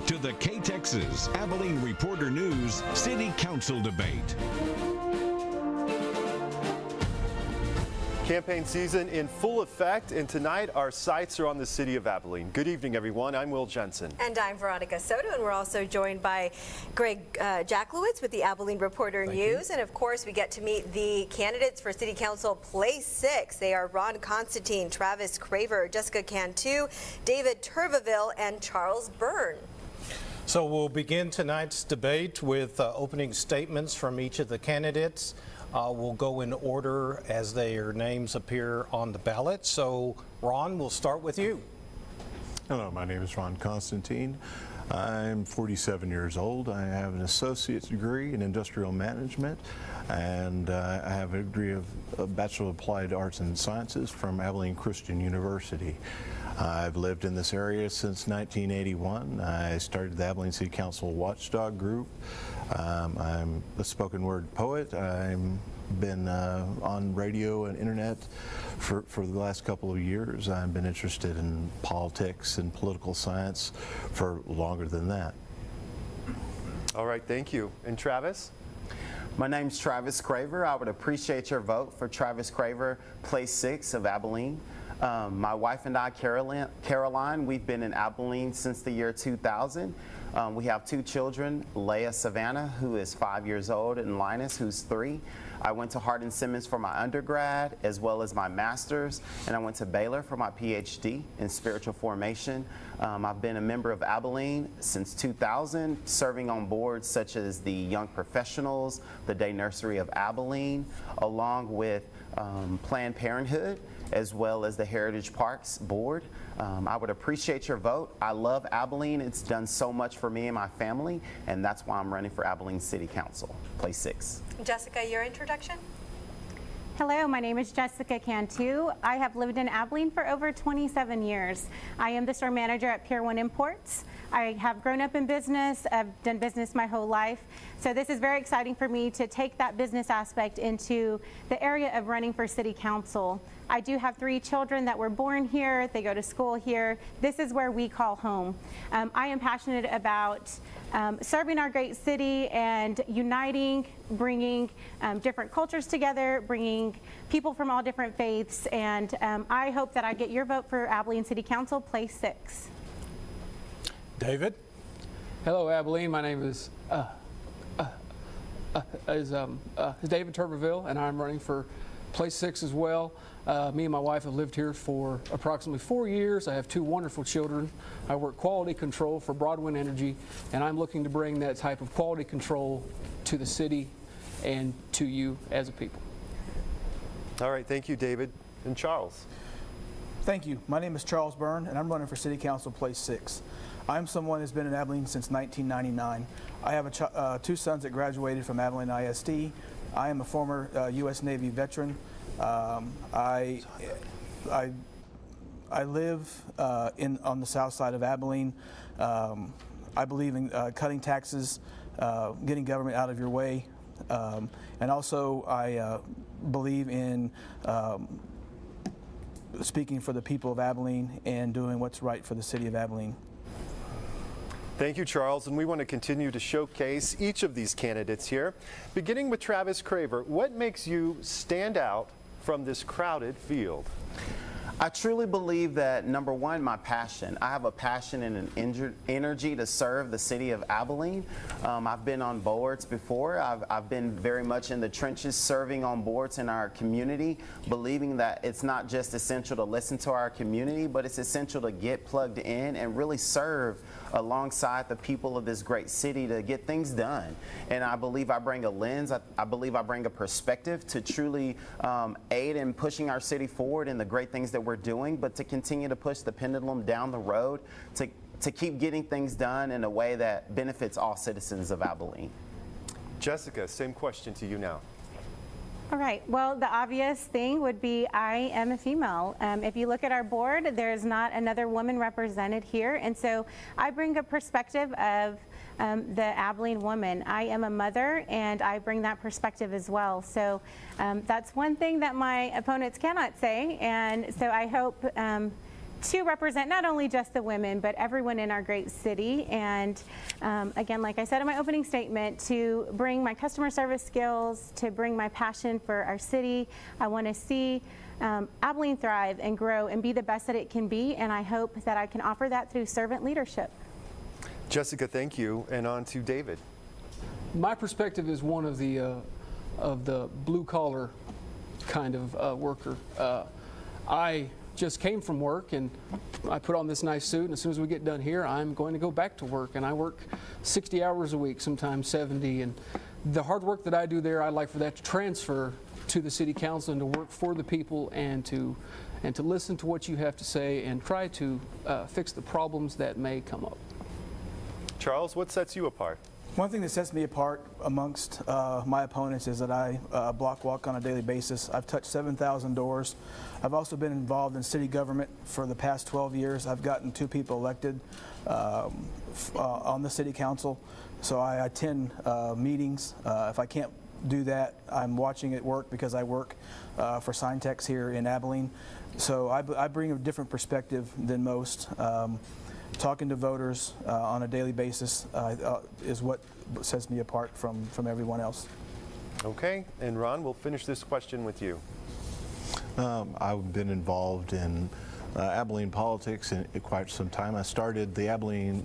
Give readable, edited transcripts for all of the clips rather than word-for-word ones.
to the K-Texas Abilene Reporter News City Council debate. Campaign season in full effect, and tonight our sights are on the city of Abilene. Good evening, everyone. I'm Will Jensen. And I'm Veronica Soto, and we're also joined by Greg Jacklowitz with the Abilene Reporter News. And of course, we get to meet the candidates for City Council Place 6. They are Ron Constantine, Travis Craver, Jessica Cantu, David Turbeville, and Charles Byrne. So we'll begin tonight's debate with opening statements from each of the candidates. We'll go in order as their names appear on the ballot. So, Ron, we'll start with you. Hello, my name is Ron Constantine. I'm 47 years old. I have an associate's degree in industrial management, and I have a degree of Bachelor of Applied Arts and Sciences from Abilene Christian University. I've lived in this area since 1981. I started the Abilene City Council Watchdog Group. I'm a spoken word poet. I've been on radio and internet for the last couple of years. I've been interested in politics and political science for longer than that. All right, thank you. And Travis? My name's Travis Craver. I would appreciate your vote for Travis Craver, Place 6 of Abilene. My wife and I, Caroline, we've been in Abilene since the year 2000. We have two children, Leia Savannah, who is 5 years old, and Linus, who's 3. I went to Hardin-Simmons for my undergrad as well as my master's, and I went to Baylor for my PhD in spiritual formation. I've been a member of Abilene since 2000, serving on boards such as the Young Professionals, the Day Nursery of Abilene, along with Planned Parenthood, as well as the Heritage Parks Board. I would appreciate your vote. I love Abilene. It's done so much for me and my family, and that's why I'm running for Abilene City Council, Place 6. Jessica, your introduction? Hello, my name is Jessica Cantu. I have lived in Abilene for over 27 years. I am the store manager at Pier 1 Imports. I have grown up in business. I've done business my whole life. So this is very exciting for me to take that business aspect into the area of running for city council. I do have 3 children that were born here. They go to school here. This is where we call home. I am passionate about serving our great city and uniting, bringing different cultures together, bringing people from all different faiths, and I hope that I get your vote for Abilene City Council, Place 6. David? Hello, Abilene. My name is David Turbeville, and I'm running for Place 6 as well. Me and my wife have lived here for approximately 4 years. I have 2 wonderful children. I work quality control for Broadwind Energy, and I'm looking to bring that type of quality control to the city and to you as a people. All right, thank you, David. And Charles? Thank you. My name is Charles Byrne, and I'm running for City Council Place 6. I'm someone who's been in Abilene since 1999. I have 2 sons that graduated from Abilene ISD. I am a former U.S. Navy veteran. I live on the south side of Abilene. I believe in cutting taxes, getting government out of your way, and also I believe in speaking for the people of Abilene and doing what's right for the city of Abilene. Thank you, Charles, and we want to continue to showcase each of these candidates here. Beginning with Travis Craver, what makes you stand out from this crowded field? I truly believe that, number one, my passion. I have a passion and an energy to serve the city of Abilene. I've been on boards before. I've been very much in the trenches serving on boards in our community, believing that it's not just essential to listen to our community, but it's essential to get plugged in and really serve alongside the people of this great city to get things done. And I believe I bring a lens, I believe I bring a perspective to truly aid in pushing our city forward and the great things that we're doing, but to continue to push the pendulum down the road to keep getting things done in a way that benefits all citizens of Abilene. Jessica, same question to you now. All right, well, the obvious thing would be I am a female. If you look at our board, there's not another woman represented here, and so I bring a perspective of the Abilene woman. I am a mother, and I bring that perspective as well. So that's one thing that my opponents cannot say, and so I hope to represent not only just the women, but everyone in our great city. And again, like I said in my opening statement, to bring my customer service skills, to bring my passion for our city. I want to see Abilene thrive and grow and be the best that it can be, and I hope that I can offer that through servant leadership. Jessica, thank you. And on to David. My perspective is one of the blue collar kind of worker. I just came from work and I put on this nice suit, and as soon as we get done here, I'm going to go back to work, and I work 60 hours a week, sometimes 70, and the hard work that I do there, I'd like for that to transfer to the city council and to work for the people and to listen to what you have to say and try to fix the problems that may come up. Charles, what sets you apart? One thing that sets me apart amongst my opponents is that I block walk on a daily basis. I've touched 7,000 doors. I've also been involved in city government for the past 12 years. I've gotten 2 people elected on the city council. So I attend meetings. If I can't do that, I'm watching it work because I work for Sign-Tex here in Abilene. So I bring a different perspective than most. Talking to voters on a daily basis is what sets me apart from everyone else. Okay, and Ron, we'll finish this question with you. I've been involved in Abilene politics in quite some time. I started the Abilene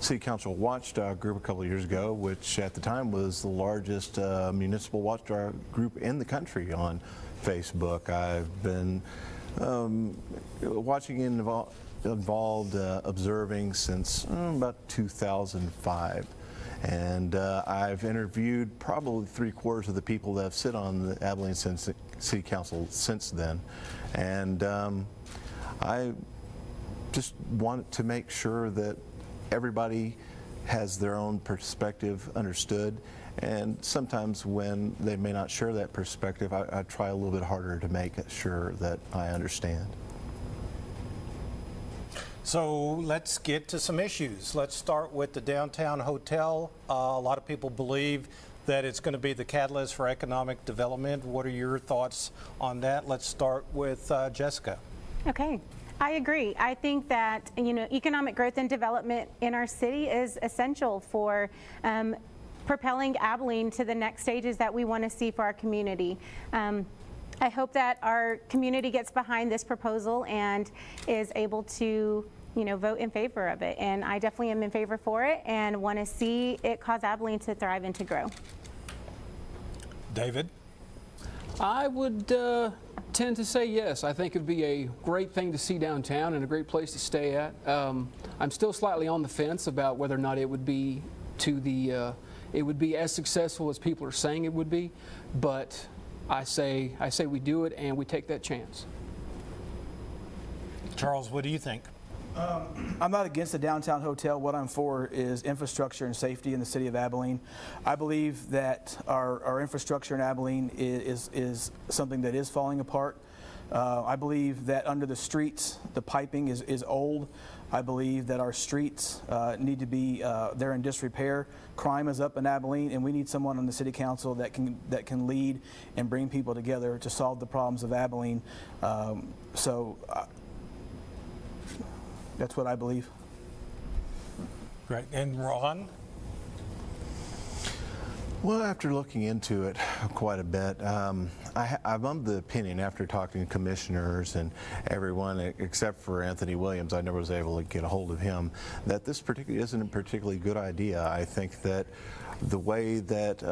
City Council Watchdog Group a couple of years ago, which at the time was the largest municipal watchdog group in the country on Facebook. I've been watching and involved observing since about 2005, and I've interviewed probably 3/4 of the people that have sit on the Abilene City Council since then, and I just want to make sure that everybody has their own perspective understood, and sometimes when they may not share that perspective, I try a little bit harder to make sure that I understand. So let's get to some issues. Let's start with the downtown hotel. A lot of people believe that it's going to be the catalyst for economic development. What are your thoughts on that? Let's start with Jessica. Okay. I agree. I think that, economic growth and development in our city is essential for propelling Abilene to the next stages that we want to see for our community. I hope that our community gets behind this proposal and is able to vote in favor of it. And I definitely am in favor for it and want to see it cause Abilene to thrive and to grow. David? I would tend to say yes. I think it would be a great thing to see downtown and a great place to stay at. I'm still slightly on the fence about whether or not it would be as successful as people are saying it would be, but I say we do it and we take that chance. Charles, what do you think? I'm not against the downtown hotel. What I'm for is infrastructure and safety in the city of Abilene. I believe that our infrastructure in Abilene is something that is falling apart. I believe that under the streets, the piping is old. I believe that our streets need to be, they're in disrepair. Crime is up in Abilene, and we need someone on the city council that can lead and bring people together to solve the problems of Abilene. That's what I believe. Great. And Ron? Well, after looking into it quite a bit, I'm of the opinion, after talking to commissioners and everyone except for Anthony Williams, I never was able to get a hold of him, that this isn't a particularly good idea. I think that the way that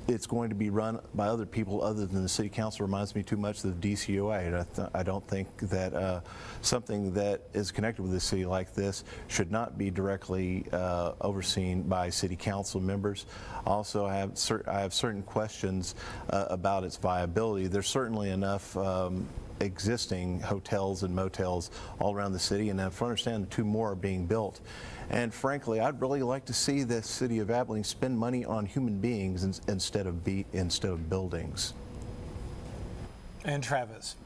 it's going to be run by other people other than the city council reminds me too much of the DCOA. And I don't think that something that is connected with the city like this should not be directly overseen by city council members. Also, I have certain questions about its viability. There's certainly enough existing hotels and motels all around the city, and if I understand, 2 more are being built. And frankly, I'd really like to see the city of Abilene spend money on human beings instead of buildings. And Travis?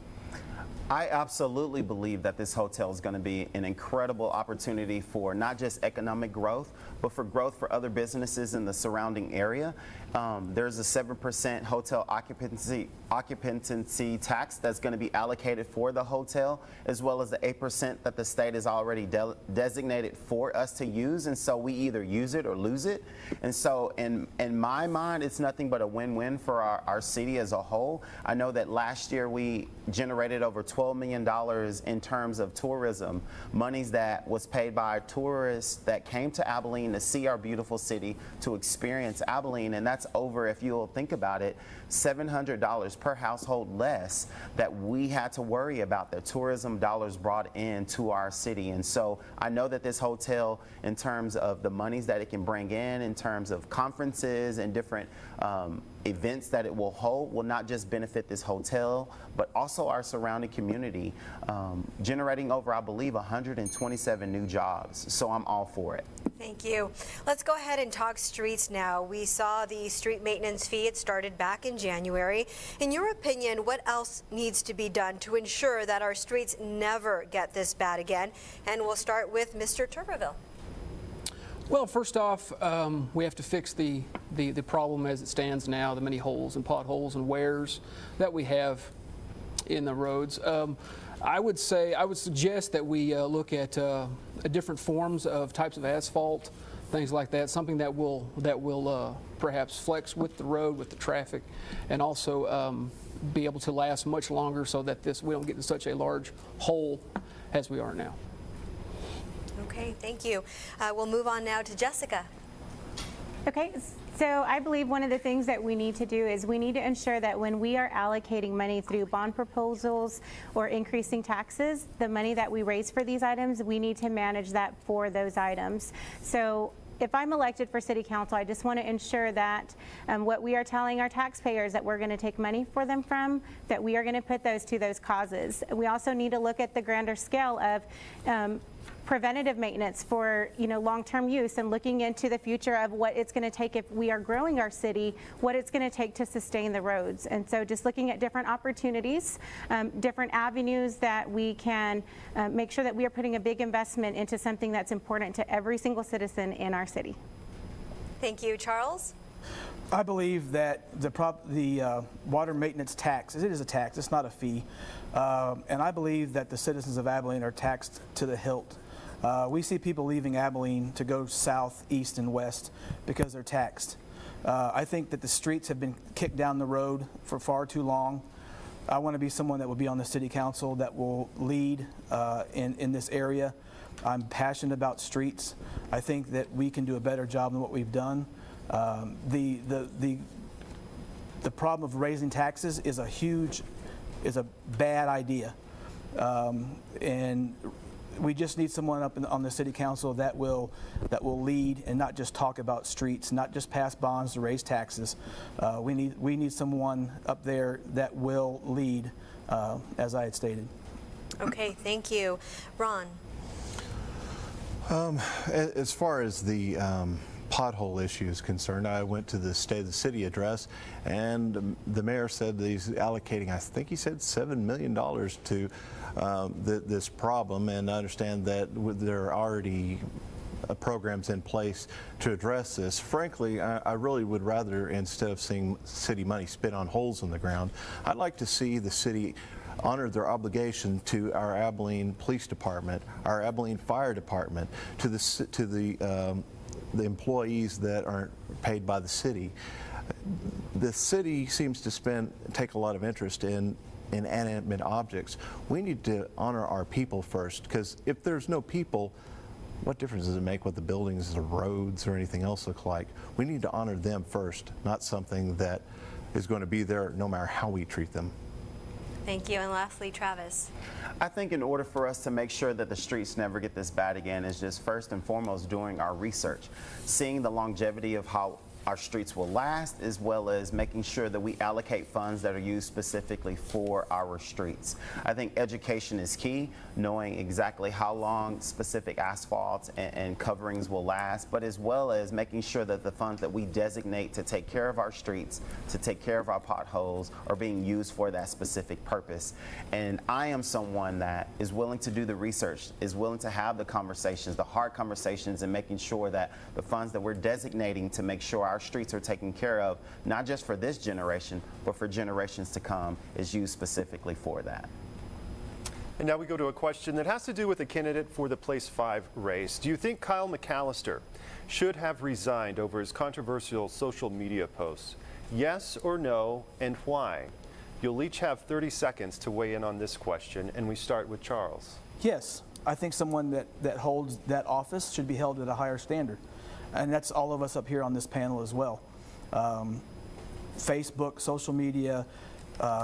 I absolutely believe that this hotel is going to be an incredible opportunity for not just economic growth, but for growth for other businesses in the surrounding area. There's a 7% hotel occupancy tax that's going to be allocated for the hotel, as well as the 8% that the state has already designated for us to use. And so we either use it or lose it. And so in my mind, it's nothing but a win-win for our city as a whole. I know that last year we generated over $12 million in terms of tourism, monies that was paid by tourists that came to Abilene to see our beautiful city, to experience Abilene, and that's over, if you'll think about it, $700 per household less that we had to worry about the tourism dollars brought into our city. And so I know that this hotel, in terms of the monies that it can bring in terms of conferences and different events that it will hold, will not just benefit this hotel, but also our surrounding community, generating over, I believe, 127 new jobs. So I'm all for it. Thank you. Let's go ahead and talk streets now. We saw the street maintenance fee. It started back in January. In your opinion, what else needs to be done to ensure that our streets never get this bad again? And we'll start with Mr. Tuberville. Well, first off, we have to fix the problem as it stands now, the many holes and potholes and wears that we have in the roads. I would suggest that we look at different forms of types of asphalt, things like that, something that will perhaps flex with the road, with the traffic, and also be able to last much longer so that we don't get in such a large hole as we are now. Okay, thank you. We'll move on now to Jessica. Okay, so I believe one of the things that we need to do is we need to ensure that when we are allocating money through bond proposals or increasing taxes, the money that we raise for these items, we need to manage that for those items. So if I'm elected for city council, I just want to ensure that what we are telling our taxpayers that we're going to take money for them from, that we are going to put those to those causes. We also need to look at the grander scale of preventative maintenance for long-term use, and looking into the future of what it's going to take if we are growing our city, what it's going to take to sustain the roads. And so just looking at different opportunities, different avenues that we can make sure that we are putting a big investment into something that's important to every single citizen in our city. Thank you. Charles? I believe that the water maintenance tax, it is a tax, it's not a fee, and I believe that the citizens of Abilene are taxed to the hilt. We see people leaving Abilene to go south, east, and west because they're taxed. I think that the streets have been kicked down the road for far too long. I want to be someone that will be on the city council that will lead in this area. I'm passionate about streets. I think that we can do a better job than what we've done. The problem of raising taxes is a bad idea, and we just need someone up on the city council that will lead and not just talk about streets, not just pass bonds to raise taxes. We need someone up there that will lead, as I had stated. Okay, thank you. Ron? As far as the pothole issue is concerned, I went to the State of the City address, and the mayor said that he's allocating, I think he said $7 million to this problem, and I understand that there are already programs in place to address this. Frankly, I really would rather, instead of seeing city money spent on holes in the ground, I'd like to see the city honor their obligation to our Abilene Police Department, our Abilene Fire Department, to the employees that aren't paid by the city. The city seems to take a lot of interest in inanimate objects. We need to honor our people first, because if there's no people, what difference does it make what the buildings, the roads, or anything else look like? We need to honor them first, not something that is going to be there no matter how we treat them. Thank you. And lastly, Travis? I think in order for us to make sure that the streets never get this bad again is just first and foremost doing our research, seeing the longevity of how our streets will last, as well as making sure that we allocate funds that are used specifically for our streets. I think education is key, knowing exactly how long specific asphalt and coverings will last, but as well as making sure that the funds that we designate to take care of our streets, to take care of our potholes, are being used for that specific purpose. And I am someone that is willing to do the research, is willing to have the conversations, the hard conversations, and making sure that the funds that we're designating to make sure our streets are taken care of, not just for this generation, but for generations to come, is used specifically for that. And now we go to a question that has to do with the candidate for the Place 5 race. Do you think Kyle McAllister should have resigned over his controversial social media posts? Yes or no, and why? You'll each have 30 seconds to weigh in on this question, and we start with Charles. Yes, I think someone that holds that office should be held at a higher standard. And that's all of us up here on this panel as well. Facebook, social media,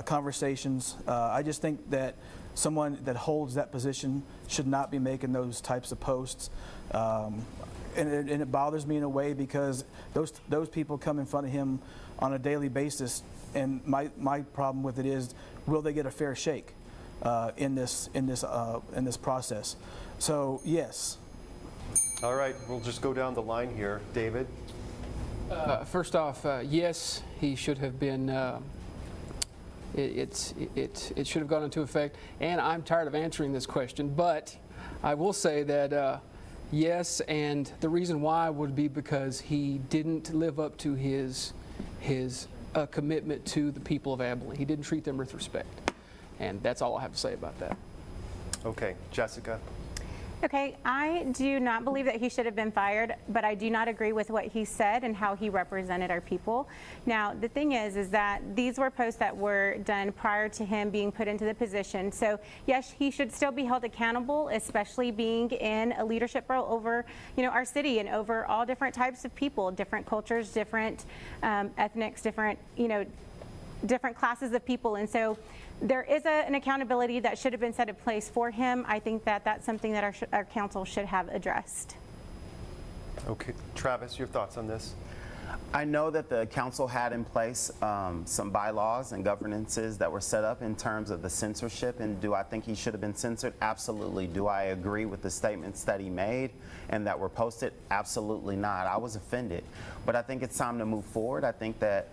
conversations. I just think that someone that holds that position should not be making those types of posts. And it bothers me in a way because those people come in front of him on a daily basis. And my problem with it is, will they get a fair shake in this process? So yes. All right, we'll just go down the line here. David? First off, yes, he should have been. It should have gone into effect. And I'm tired of answering this question, but I will say that yes, and the reason why would be because he didn't live up to his commitment to the people of Abilene. He didn't treat them with respect, and that's all I have to say about that. Okay, Jessica? Okay, I do not believe that he should have been fired, but I do not agree with what he said and how he represented our people. Now, the thing is that these were posts that were done prior to him being put into the position. So, yes, he should still be held accountable, especially being in a leadership role over, our city and over all different types of people, different cultures, different ethnics, different, different classes of people. And so there is an accountability that should have been set in place for him. I think that that's something that our council should have addressed. Okay, Travis, your thoughts on this? I know that the council had in place some bylaws and governances that were set up in terms of the censorship, and do I think he should have been censored? Absolutely. Do I agree with the statements that he made and that were posted? Absolutely not. I was offended, but I think it's time to move forward. I think that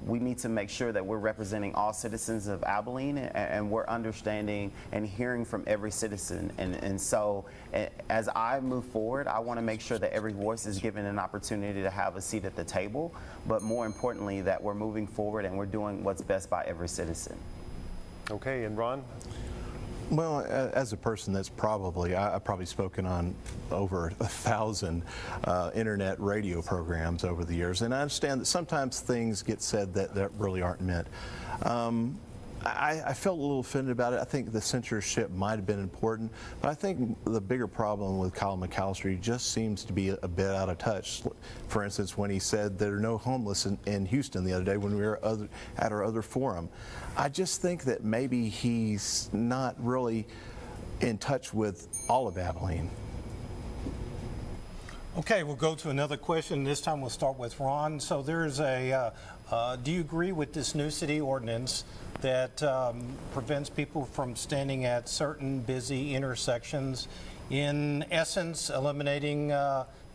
we need to make sure that we're representing all citizens of Abilene, and we're understanding and hearing from every citizen. And so as I move forward, I want to make sure that every voice is given an opportunity to have a seat at the table, but more importantly, that we're moving forward and we're doing what's best by every citizen. Okay, and Ron? Well, as a person that's I've probably spoken on over 1,000 internet radio programs over the years, and I understand that sometimes things get said that really aren't meant. I felt a little offended about it. I think the censorship might have been important, but I think the bigger problem with Kyle McAllister, he just seems to be a bit out of touch. For instance, when he said there are no homeless in Houston the other day when we were at our other forum. I just think that maybe he's not really in touch with all of Abilene. Okay, we'll go to another question. This time we'll start with Ron. So there's do you agree with this new city ordinance that prevents people from standing at certain busy intersections, in essence eliminating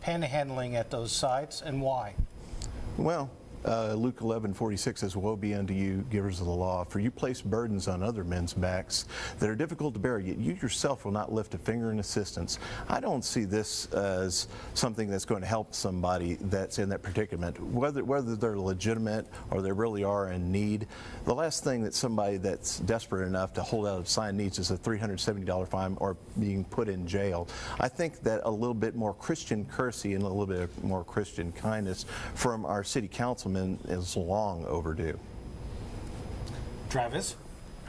panhandling at those sites, and why? Well, Luke 11:46 says, "Woe be unto you, givers of the law, for you place burdens on other men's backs that are difficult to bear, yet you yourself will not lift a finger in assistance." I don't see this as something that's going to help somebody that's in that predicament, whether they're legitimate or they really are in need. The last thing that somebody that's desperate enough to hold out a sign needs is a $370 fine or being put in jail. I think that a little bit more Christian courtesy and a little bit more Christian kindness from our city councilmen is long overdue. Travis?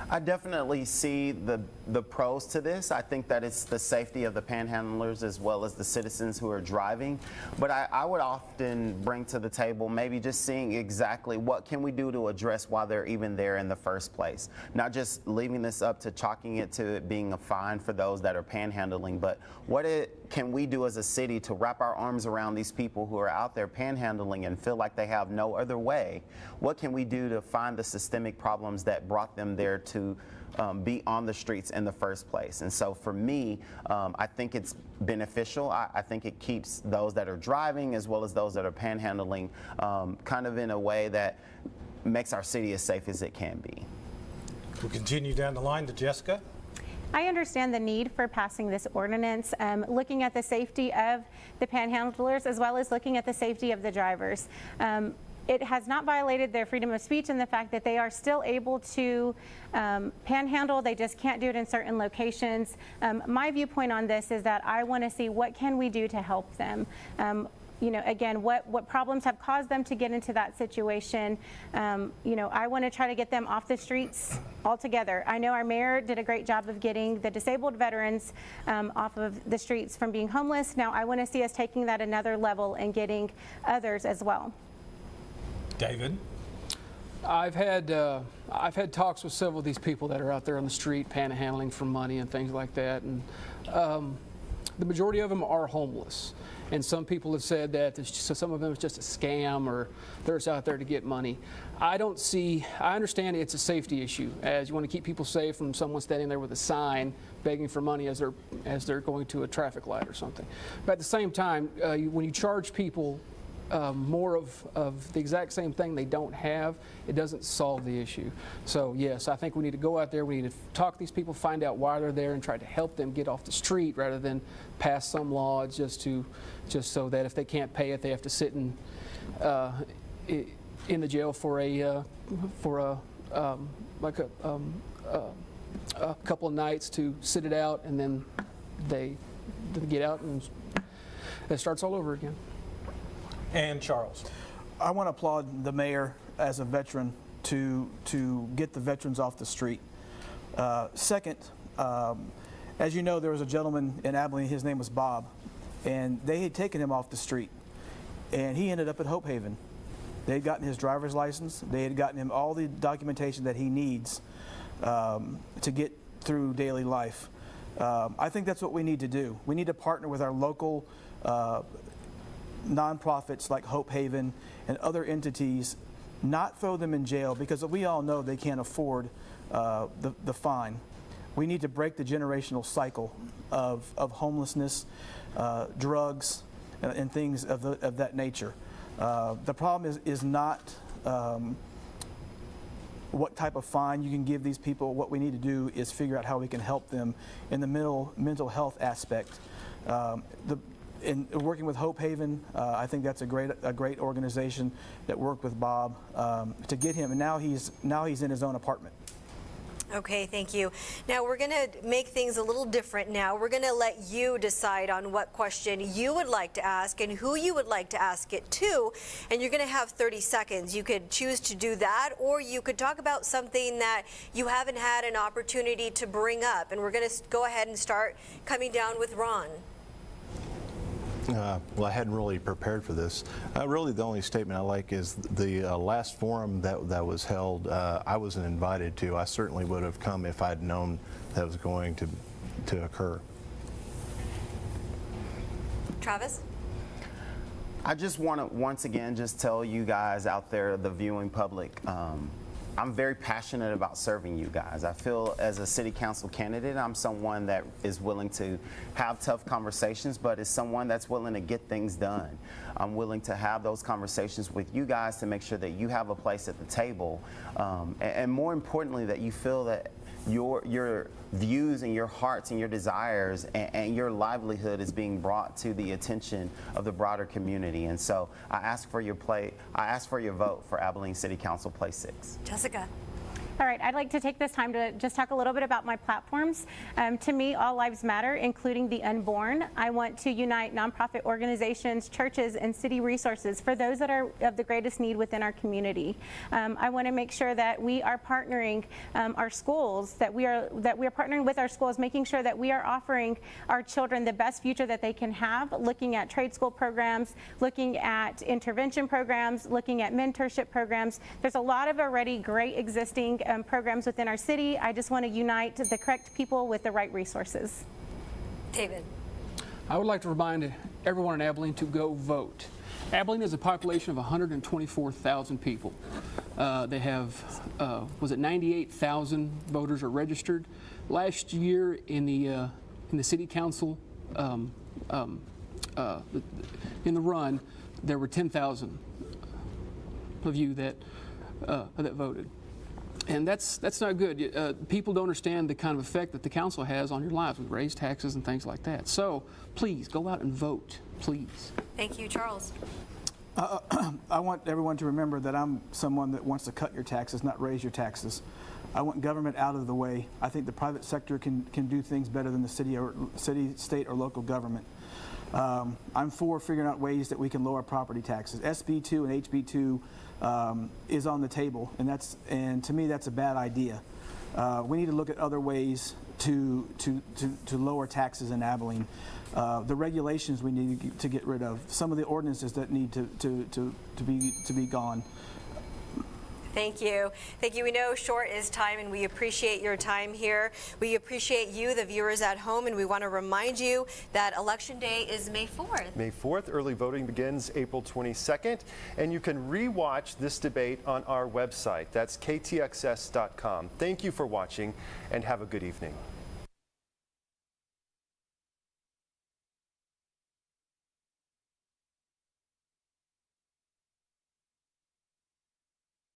I definitely see the pros to this. I think that it's the safety of the panhandlers as well as the citizens who are driving. But I would often bring to the table maybe just seeing exactly what can we do to address why they're even there in the first place. Not just leaving this up to chalking it to it being a fine for those that are panhandling, but what can we do as a city to wrap our arms around these people who are out there panhandling and feel like they have no other way? What can we do to find the systemic problems that brought them there to be on the streets in the first place? And so for me, I think it's beneficial. I think it keeps those that are driving as well as those that are panhandling kind of in a way that makes our city as safe as it can be. We'll continue down the line to Jessica. I understand the need for passing this ordinance, looking at the safety of the panhandlers as well as looking at the safety of the drivers. It has not violated their freedom of speech in the fact that they are still able to panhandle. They just can't do it in certain locations. My viewpoint on this is that I want to see what can we do to help them. You know, again, what problems have caused them to get into that situation. You know, I want to try to get them off the streets altogether. I know our mayor did a great job of getting the disabled veterans off of the streets from being homeless. Now I want to see us taking that another level and getting others as well. David. I've had talks with several of these people that are out there on the street panhandling for money and things like that, and the majority of them are homeless. And some people have said that some of them is just a scam or they're just out there to get money. I understand it's a safety issue, as you want to keep people safe from someone standing there with a sign begging for money as they're going to a traffic light or something. But at the same time, when you charge people more of the exact same thing they don't have, it doesn't solve the issue. So yes, I think we need to go out there, we need to talk to these people, find out why they're there and try to help them get off the street rather than pass some law just so that if they can't pay it, they have to sit in the jail for a couple of nights to sit it out, and then they get out and it starts all over again. And Charles. I want to applaud the mayor as a veteran to get the veterans off the street. Second, as you know, there was a gentleman in Abilene, his name was Bob, and they had taken him off the street, and he ended up at Hope Haven. They had gotten his driver's license, they had gotten him all the documentation that he needs to get through daily life. I think that's what we need to do. We need to partner with our local nonprofits like Hope Haven and other entities, not throw them in jail, because we all know they can't afford the fine. We need to break the generational cycle of homelessness, drugs, and things of that nature. The problem is not what type of fine you can give these people. What we need to do is figure out how we can help them in the mental health aspect. In working with Hope Haven, I think that's a great organization that worked with Bob to get him, and now he's in his own apartment. Okay, thank you. Now we're going to make things a little different now. We're going to let you decide on what question you would like to ask and who you would like to ask it to, and you're going to have 30 seconds. You could choose to do that, or you could talk about something that you haven't had an opportunity to bring up, and we're going to go ahead and start coming down with Ron. Well, I hadn't really prepared for this. Really, the only statement I like is the last forum that was held, I wasn't invited to. I certainly would have come if I'd known that was going to occur. Travis? I just want to once again just tell you guys out there, the viewing public, I'm very passionate about serving you guys. I feel as a city council candidate, I'm someone that is willing to have tough conversations, but is someone that's willing to get things done. I'm willing to have those conversations with you guys to make sure that you have a place at the table, and more importantly, that you feel that your views and your hearts and your desires and your livelihood is being brought to the attention of the broader community. And so I ask for your vote for Abilene City Council Place 6. Jessica. All right, I'd like to take this time to just talk a little bit about my platforms. To me, all lives matter, including the unborn. I want to unite nonprofit organizations, churches, and city resources for those that are of the greatest need within our community. I want to make sure that we are partnering our schools, that we are partnering with our schools, making sure that we are offering our children the best future that they can have, looking at trade school programs, looking at intervention programs, looking at mentorship programs. There's a lot of already great existing programs within our city. I just want to unite the correct people with the right resources. David. I would like to remind everyone in Abilene to go vote. Abilene has a population of 124,000 people. They have, was it 98,000 voters are registered. Last year in the city council, in the run, there were 10,000 of you that voted. And that's not good. People don't understand the kind of effect that the council has on your lives with raised taxes and things like that. So please go out and vote, please. Thank you, Charles. I want everyone to remember that I'm someone that wants to cut your taxes, not raise your taxes. I want government out of the way. I think the private sector can do things better than the city, state, or local government. I'm for figuring out ways that we can lower property taxes. SB2 and HB2 is on the table, and to me that's a bad idea. We need to look at other ways to lower taxes in Abilene. The regulations we need to get rid of. Some of the ordinances that need to be gone. Thank you. Thank you. We know short is time, and we appreciate your time here. We appreciate you, the viewers at home, and we want to remind you that Election Day is May 4th. May 4th, early voting begins April 22nd, and you can re-watch this debate on our website. That's ktxs.com. Thank you for watching, and have a good evening.